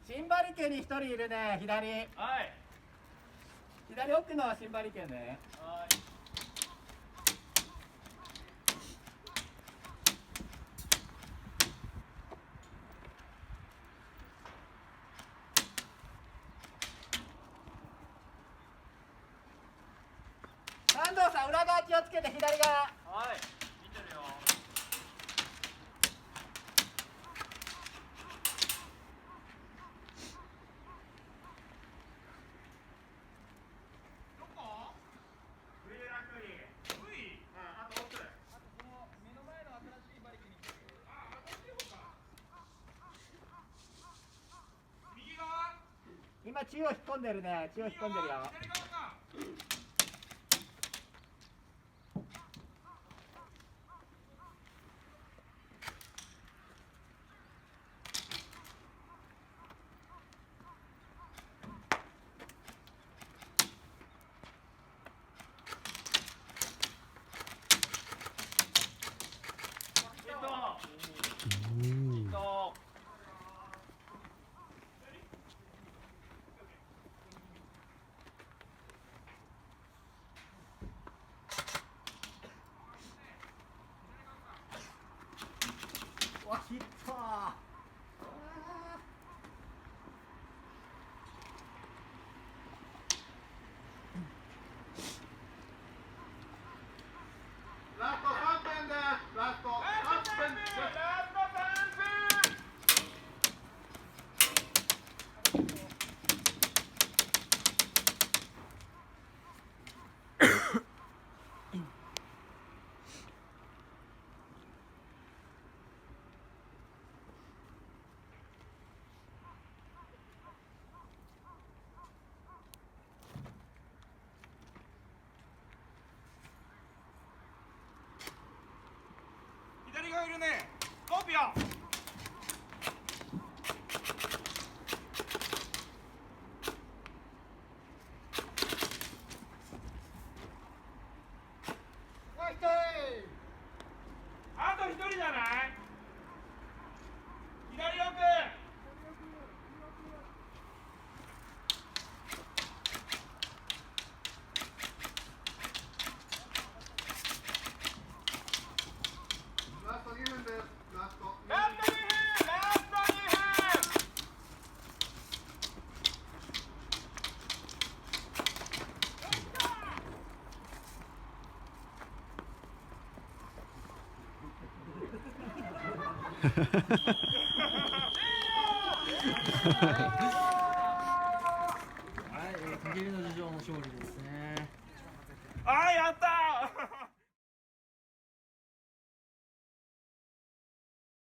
新馬力に1人いるね、左。はい。左奥の新馬力ね。はい。安藤さん、裏側気をつけて、左側。はい。見てるよ。どこ？上ラクリ。上？あと奥。あとこの目の前の新しい馬力に来てる。あ、こっちの方か。右側？今、中央引っ込んでるね。中央引っ込んでるよ。左側か。わ、ヒットー。ラスト3分です。ラスト3分です。左がいるね。スコーピオン。あと1人じゃない？左奥。ラスト2分です。ラスト2分。ラスト2分。はい、限りの事情の勝利ですね。あー、やったー